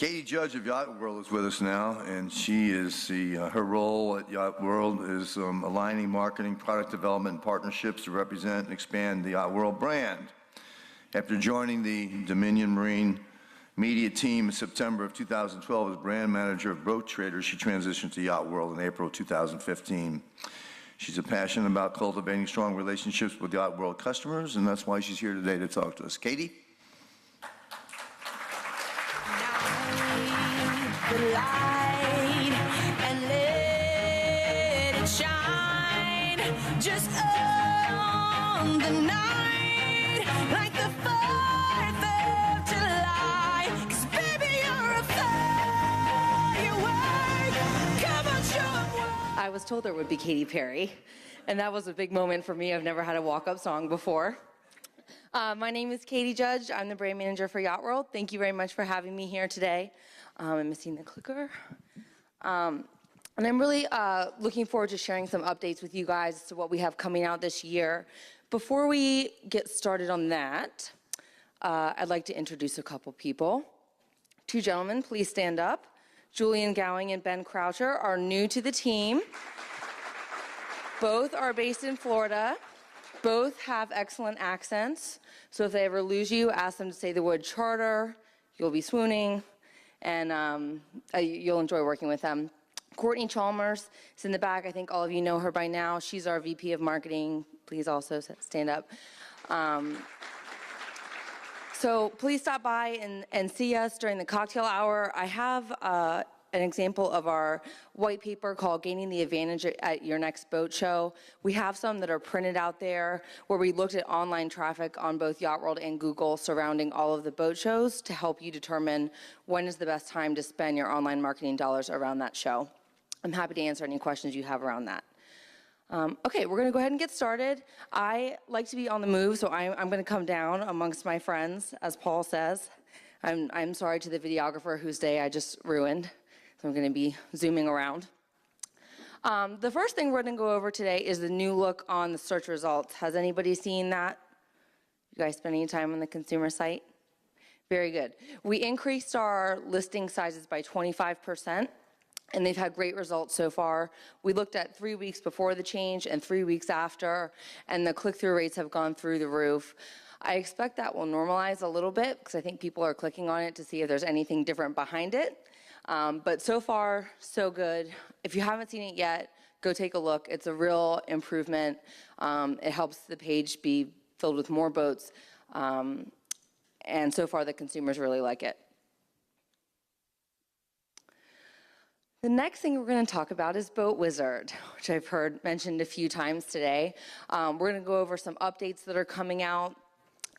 Katie Judge of Yachtworld is with us now, and she is her role at Yachtworld is aligning marketing, product development, and partnerships to represent and expand the Yachtworld brand. After joining the Dominion Marine media team in September of 2012 as brand manager of Boat Traders, she transitioned to Yachtworld in April of 2015. She's passionate about cultivating strong relationships with Yachtworld customers, and that's why she's here today to talk to us. Katie? The light and let it shine just on the night like the 4th of July. 'Cause baby, you're a firework. Come on, show 'em what. I was told there would be Katy Perry, and that was a big moment for me. I've never had a walk-up song before. My name is Katie Judge. I'm the brand manager for Yachtworld. Thank you very much for having me here today. I'm missing the clicker. And I'm really looking forward to sharing some updates with you guys as to what we have coming out this year. Before we get started on that, I'd like to introduce a couple people. Two gentlemen, please stand up. Julian Gowing and Ben Croucher are new to the team. Both are based in Florida. Both have excellent accents. So if they ever lose you, ask them to say the word charter. You'll be swooning. And you'll enjoy working with them. Courtney Chalmers is in the back. I think all of you know her by now. She's our VP of Marketing. Please also stand up. So please stop by and see us during the cocktail hour. I have an example of our white paper called Gaining the Advantage at Your Next Boat Show. We have some that are printed out there where we looked at online traffic on both Yachtworld and Google surrounding all of the boat shows to help you determine when is the best time to spend your online marketing dollars around that show. I'm happy to answer any questions you have around that. Okay, we're going to go ahead and get started. I like to be on the move, so I'm going to come down amongst my friends, as Paul says. I'm sorry to the videographer whose day I just ruined. So I'm going to be zooming around. The first thing we're going to go over today is the new look on the search results. Has anybody seen that? You guys spend any time on the consumer site? Very good. We increased our listing sizes by 25%, and they've had great results so far. We looked at 3 weeks before the change and 3 weeks after, and the click-through rates have gone through the roof. I expect that will normalize a little bit because I think people are clicking on it to see if there's anything different behind it. But so far, so good. If you haven't seen it yet, go take a look. It's a real improvement. It helps the page be filled with more boats. And so far, the consumers really like it. The next thing we're going to talk about is Boat Wizard, which I've heard mentioned a few times today. We're going to go over some updates that are coming out.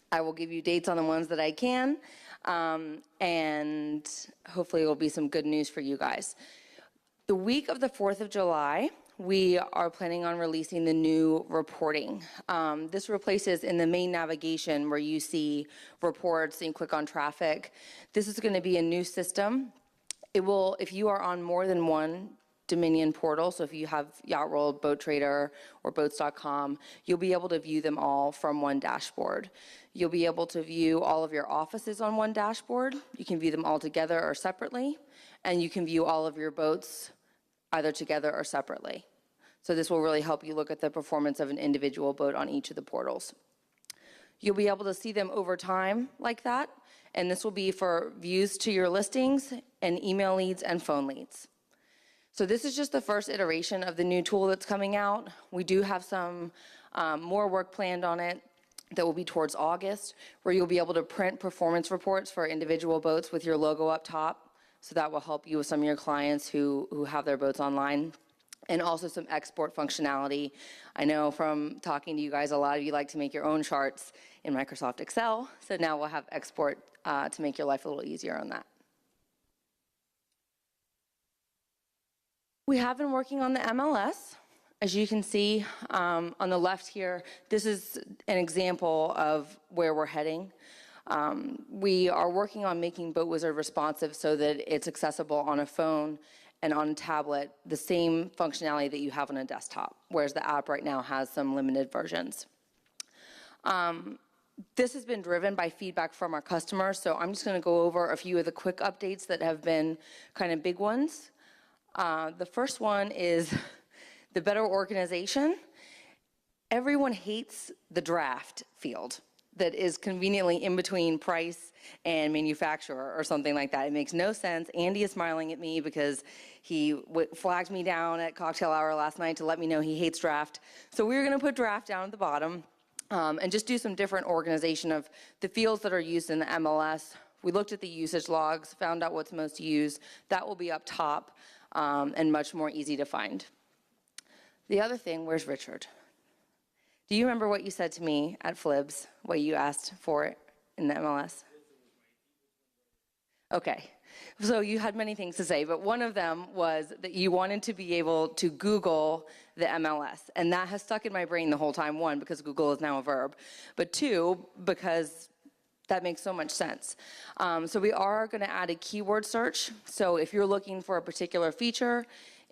I will give you dates on the ones that I can. And hopefully it will be some good news for you guys. The week of the 4th of July, we are planning on releasing the new reporting. This replaces in the main navigation where you see reports and you click on traffic. This is going to be a new system. It will, if you are on more than one Dominion portal, so if you have Yachtworld, Boat Trader, or Boats.com, you'll be able to view them all from one dashboard. You'll be able to view all of your offices on one dashboard. You can view them all together or separately, and you can view all of your boats either together or separately. So this will really help you look at the performance of an individual boat on each of the portals. You'll be able to see them over time like that, and this will be for views to your listings and email leads and phone leads. So this is just the first iteration of the new tool that's coming out. We do have some more work planned on it that will be towards August, where you'll be able to print performance reports for individual boats with your logo up top. So that will help you with some of your clients who have their boats online. And also some export functionality. I know from talking to you guys, a lot of you like to make your own charts in Microsoft Excel. So now we'll have export to make your life a little easier on that. We have been working on the MLS. As you can see on the left here, this is an example of where we're heading. We are working on making Boat Wizard responsive so that it's accessible on a phone and on a tablet, the same functionality that you have on a desktop, whereas the app right now has some limited versions. This has been driven by feedback from our customers, so I'm just going to go over a few of the quick updates that have been kind of big ones. The first one is the better organization. Everyone hates the draft field that is conveniently in between price and manufacturer or something like that. It makes no sense. Andy is smiling at me because he flagged me down at cocktail hour last night to let me know he hates draft. So we're going to put draft down at the bottom and just do some different organization of the fields that are used in the MLS. We looked at the usage logs, found out what's most used. That will be up top and much more easy to find. The other thing, where's Richard? Do you remember what you said to me at Flibs, what you asked for in the MLS? Okay, so you had many things to say, but one of them was that you wanted to be able to Google the MLS, and that has stuck in my brain the whole time. One, because Google is now a verb, but two, because that makes so much sense. So we are going to add a keyword search. So if you're looking for a particular feature,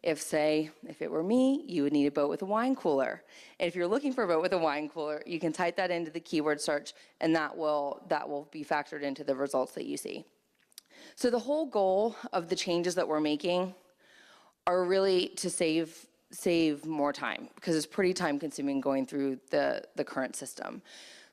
if it were me, you would need a boat with a wine cooler. And if you're looking for a boat with a wine cooler, you can type that into the keyword search, and that will be factored into the results that you see. So the whole goal of the changes that we're making are really to save more time, because it's pretty time consuming going through the current system.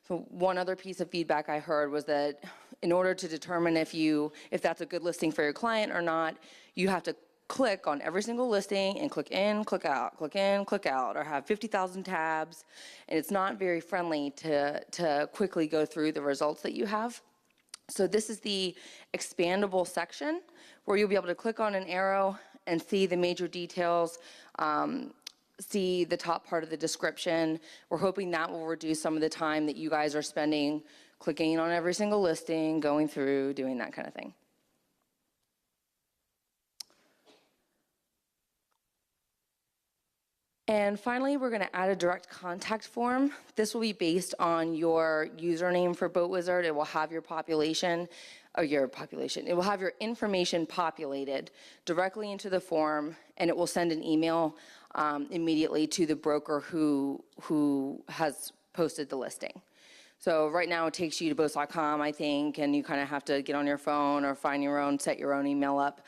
So one other piece of feedback I heard was that in order to determine if that's a good listing for your client or not, you have to click on every single listing and click in, click out, click in, click out, or have 50,000 tabs, and it's not very friendly to quickly go through the results that you have. So this is the expandable section where you'll be able to click on an arrow and see the major details, see the top part of the description. We're hoping that will reduce some of the time that you guys are spending clicking on every single listing, going through, doing that kind of thing. And finally, we're going to add a direct contact form. This will be based on your username for BoatWizard. It will have your population. It will have your information populated directly into the form, and it will send an email immediately to the broker who has posted the listing. So right now it takes you to boats.com, I think, and you kind of have to get on your phone or set your own email up.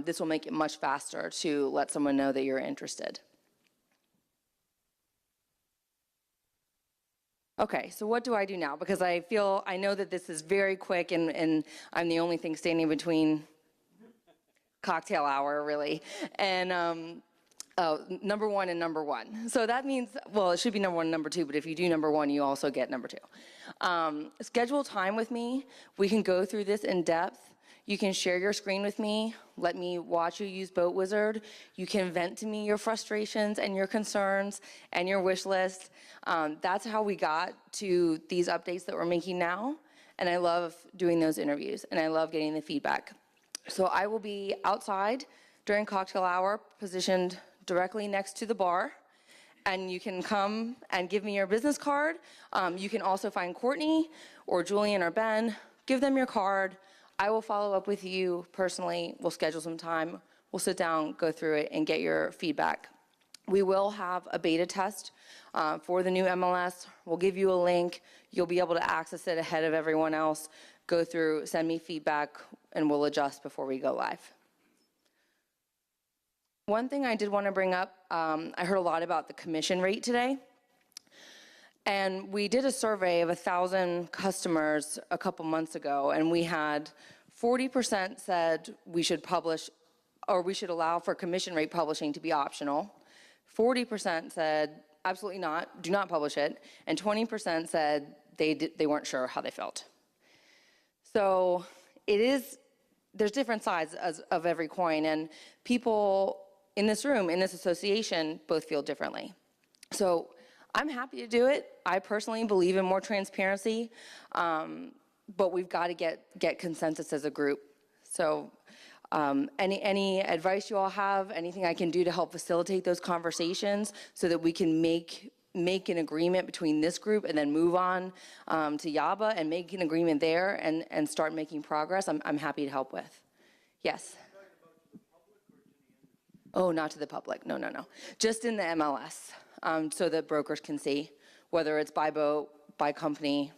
This will make it much faster to let someone know that you're interested. Okay, so what do I do now? Because I know that this is very quick and I'm the only thing standing between cocktail hour, really. And number one and number one. So that means, well, it should be number one and number two, but if you do number one, you also get number two. Schedule time with me. We can go through this in depth. You can share your screen with me. Let me watch you use BoatWizard. You can vent to me your frustrations and your concerns and your wish list. That's how we got to these updates that we're making now. And I love doing those interviews, and I love getting the feedback. So I will be outside during cocktail hour, positioned directly next to the bar. And you can come and give me your business card. You can also find Courtney or Julian or Ben. Give them your card. I will follow up with you personally. We'll schedule some time. We'll sit down, go through it, and get your feedback. We will have a beta test for the new MLS. We'll give you a link. You'll be able to access it ahead of everyone else. Go through, send me feedback, and we'll adjust before we go live. One thing I did want to bring up, I heard a lot about the commission rate today. And we did a survey of 1,000 customers a couple months ago, and we had 40% said we should publish, or we should allow for commission rate publishing to be optional. 40% said absolutely not, do not publish it, and 20% said they weren't sure how they felt. So there's different sides of every coin, and people in this room, in this association, both feel differently. So I'm happy to do it. I personally believe in more transparency, but we've got to get consensus as a group. So any advice you all have, anything I can do to help facilitate those conversations so that we can make an agreement between this group and then move on to YABA and make an agreement there and start making progress, I'm happy to help with. Yes? Oh, not to the public. No. Just in the MLS. So that brokers can see whether it's by boat, by company,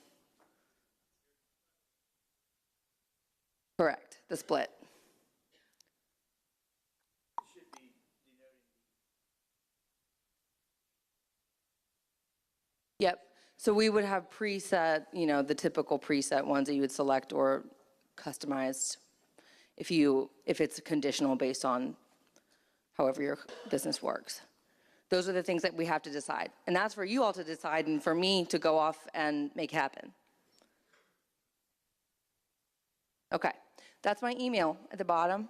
Correct, the split. Yep. So we would have preset, the typical preset ones that you would select or customized if it's conditional based on however your business works. Those are the things that we have to decide. And that's for you all to decide and for me to go off and make happen. Okay, that's my email at the bottom.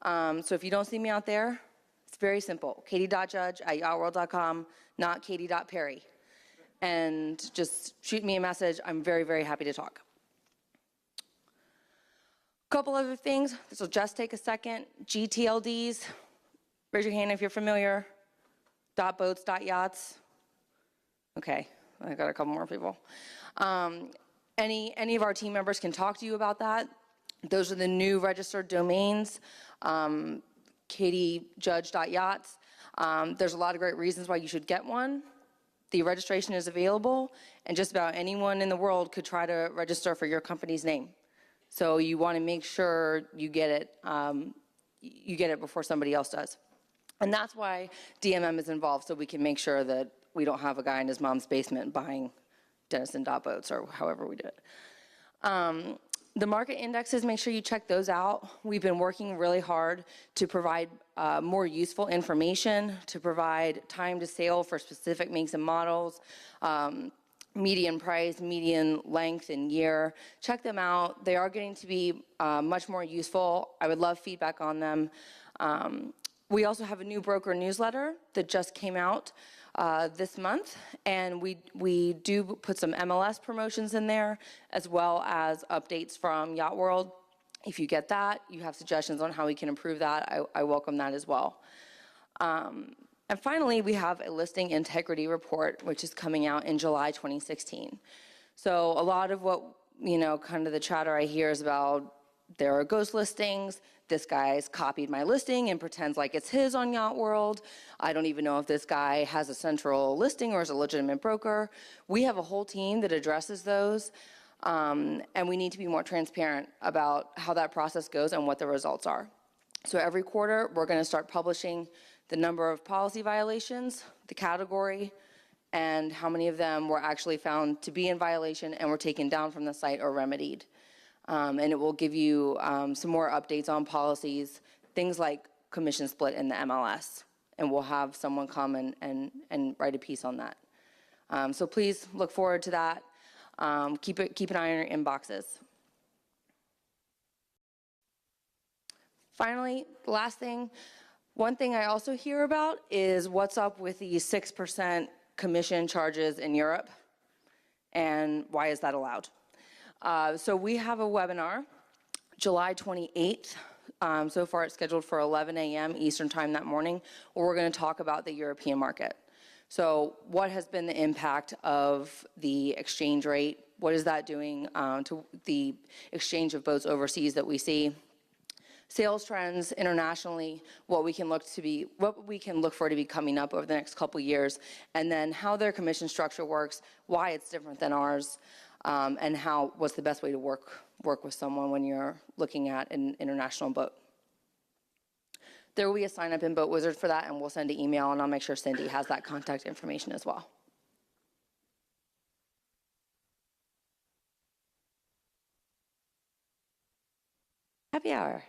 So if you don't see me out there, it's very simple. katie.judge@yachtworld.com, not katie.perry. And just shoot me a message. I'm very, very happy to talk. A couple other things. This will just take a second. GTLDs. Raise your hand if you're familiar. .boats, .yachts. Okay, I got a couple more people. Any of our team members can talk to you about that. Those are the new registered domains. katiejudge.yachts. There's a lot of great reasons why you should get one. The registration is available, and just about anyone in the world could try to register for your company's name. So you want to make sure you get it before somebody else does. And that's why DMM is involved, so we can make sure that we don't have a guy in his mom's basement buying Denison.boats or however we do it. The market indexes, make sure you check those out. We've been working really hard to provide more useful information, to provide time to sale for specific makes and models, median price, median length and year. Check them out. They are getting to be much more useful. I would love feedback on them. We also have a new broker newsletter that just came out this month, and we do put some MLS promotions in there, as well as updates from Yachtworld. If you get that, you have suggestions on how we can improve that, I welcome that as well. And finally, we have a listing integrity report, which is coming out in July 2016. So a lot of what, kind of the chatter I hear is about there are ghost listings. This guy's copied my listing and pretends like it's his on Yachtworld. I don't even know if this guy has a central listing or is a legitimate broker. We have a whole team that addresses those, and we need to be more transparent about how that process goes and what the results are. So every quarter, we're going to start publishing the number of policy violations, the category, and how many of them were actually found to be in violation and were taken down from the site or remedied. And it will give you some more updates on policies, things like commission split in the MLS. And we'll have someone come and write a piece on that. So please look forward to that. Keep an eye on your inboxes. Finally, the last thing, one thing I also hear about is what's up with the 6% commission charges in Europe, and why is that allowed? So we have a webinar, July 28th. So far it's scheduled for 11 a.m. Eastern time that morning, where we're going to talk about the European market. So what has been the impact of the exchange rate? What is that doing to the exchange of boats overseas that we see? Sales trends internationally, what we can look for to be coming up over the next couple years, and then how their commission structure works, why it's different than ours, and what's the best way to work with someone when you're looking at an international boat. There will be a sign up in Boat Wizard for that, and we'll send an email, and I'll make sure Cindy has that contact information as well. Happy hour.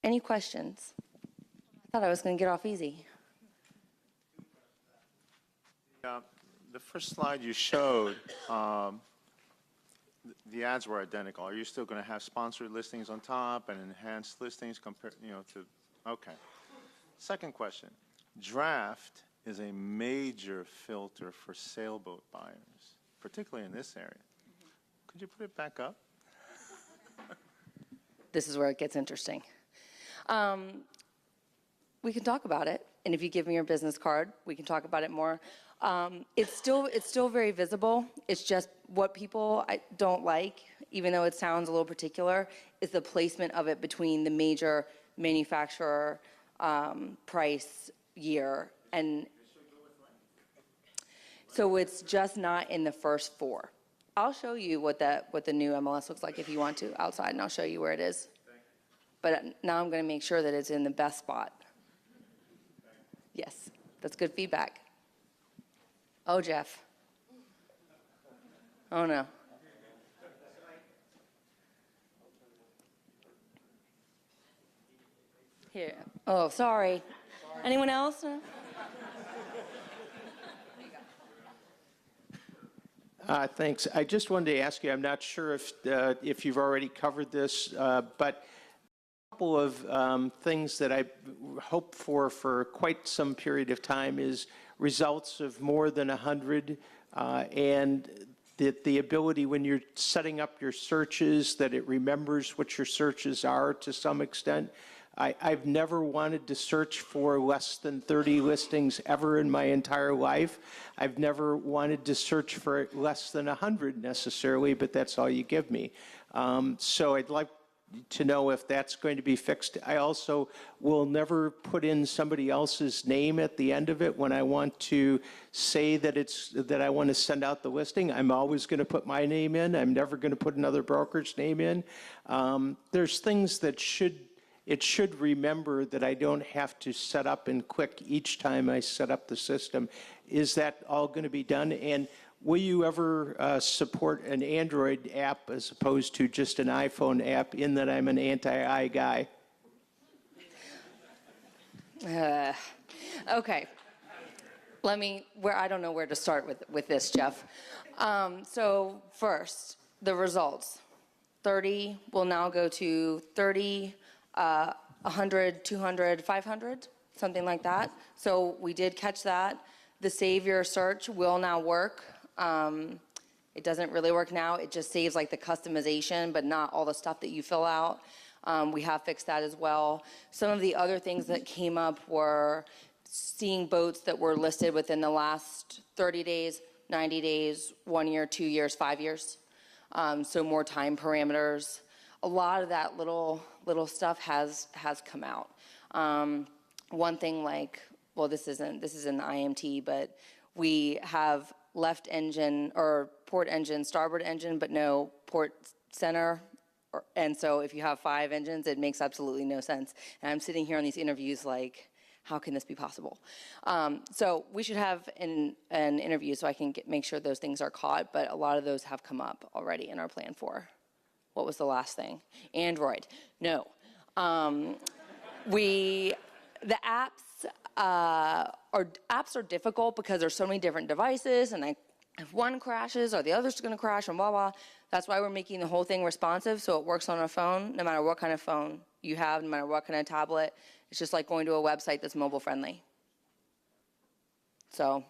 Any questions? I thought I was going to get off easy. The first slide you showed, the ads were identical. Are you still going to have sponsored listings on top and enhanced listings compared, to? Okay. Second question. Draft is a major filter for sailboat buyers, particularly in this area. Could you put it back up? This is where it gets interesting. We can talk about it, and if you give me your business card, we can talk about it more. It's still very visible. It's just what people don't like, even though it sounds a little particular, is the placement of it between the major manufacturer, price, year, and so it's just not in the first four. I'll show you what the new MLS looks like if you want to outside, and I'll show you where it is. But now I'm going to make sure that it's in the best spot. Yes, that's good feedback. Oh, Jeff. Oh, no. Here. Oh, sorry. Anyone else? No? Thanks. I just wanted to ask you, I'm not sure if you've already covered this, but a couple of things that I hope for quite some period of time is results of more than 100 and the ability when you're setting up your searches that it remembers what your searches are to some extent. I've never wanted to search for less than 30 listings ever in my entire life. I've never wanted to search for less than 100 necessarily, but that's all you give me. So I'd like to know if that's going to be fixed. I also will never put in somebody else's name at the end of it when I want to say that I want to send out the listing. I'm always going to put my name in. I'm never going to put another broker's name in. There's things that it should remember that I don't have to set up and click each time I set up the system. Is that all going to be done? And will you ever support an Android app as opposed to just an iPhone app, in that I'm an anti-I guy? Okay. I don't know where to start with this, Jeff. So first, the results. 30 will now go to 30, 100, 200, 500, something like that. So we did catch that. The Save Your Search will now work. It doesn't really work now. It just saves like the customization, but not all the stuff that you fill out. We have fixed that as well. Some of the other things that came up were seeing boats that were listed within the last 30 days, 90 days, 1 year, 2 years, 5 years. So more time parameters. A lot of that little stuff has come out. One thing like, well, this isn't the IMT, but we have left engine or port engine, starboard engine, but no port center. And so if you have 5 engines, it makes absolutely no sense. And I'm sitting here on these interviews like, how can this be possible? So we should have an interview so I can make sure those things are caught, but a lot of those have come up already in our plan 4. What was the last thing? Android. No. The apps are difficult because there's so many different devices, and if one crashes or the other's going to crash and blah, blah. That's why we're making the whole thing responsive so it works on a phone, no matter what kind of phone you have, no matter what kind of tablet. It's just like going to a website that's mobile friendly. So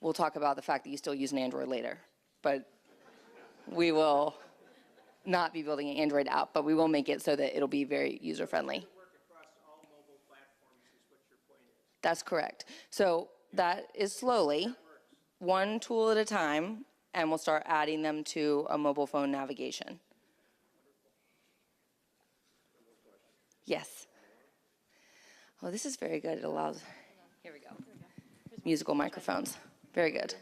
we'll talk about the fact that you still use an Android later, but we will not be building an Android app, but we will make it so that it'll be very user friendly. Work across all mobile platforms is what your point is. That's correct. So that is slowly, one tool at a time, and we'll start adding them to a mobile phone navigation. Yes. Oh, this is very good. It allows, here we go. Musical microphones. Very good.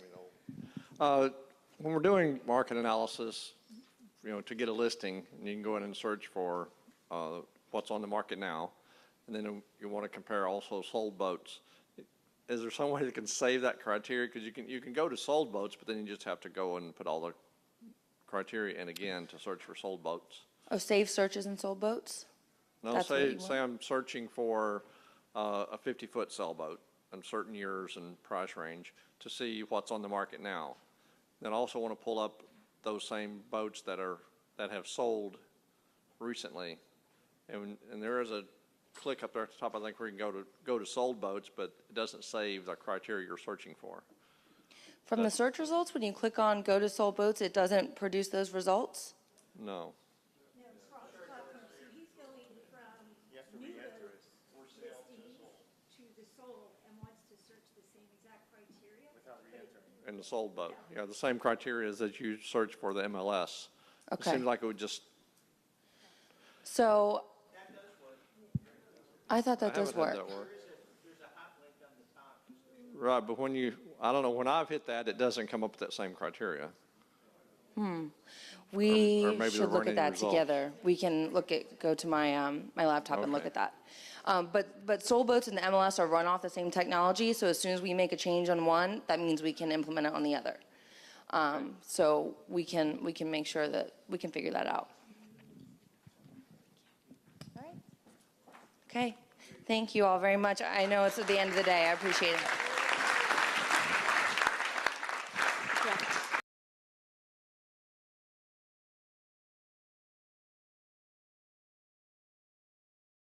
When we're doing market analysis, to get a listing, and you can go in and search for what's on the market now, and then you want to compare also sold boats. Is there some way that can save that criteria? Because you can go to sold boats, but then you just have to go and put all the criteria in again to search for sold boats. Oh, save searches and sold boats? No, That's what you say I'm searching for a 50-foot sailboat in certain years and price range to see what's on the market now. Then I also want to pull up those same boats that have sold recently, and there is a click up there at the top, I think, where you can go to sold boats, but it doesn't save the criteria you're searching for. From the search results, when you click on go to sold boats, it doesn't produce those results? No. No, it's wrong. So he's going from new boat listing to the sold and wants to search the same exact criteria. In the sold boat, yeah, the same criteria as that you search for the MLS. Okay. It seems like it would just. So I thought that I does haven't had work. that work. Right, but when I've hit that, it doesn't come up with that same criteria. We Or maybe there should look weren't at any that results. together. We can go to my, my laptop and look Okay. at that. But Soul Boats and the MLS are run off the same technology, so as soon as we make a change on one, that means we can implement it on the other. So we can make sure that we can figure that out. All right. Okay. Thank you all very much. I know it's at the end of the day. I appreciate it.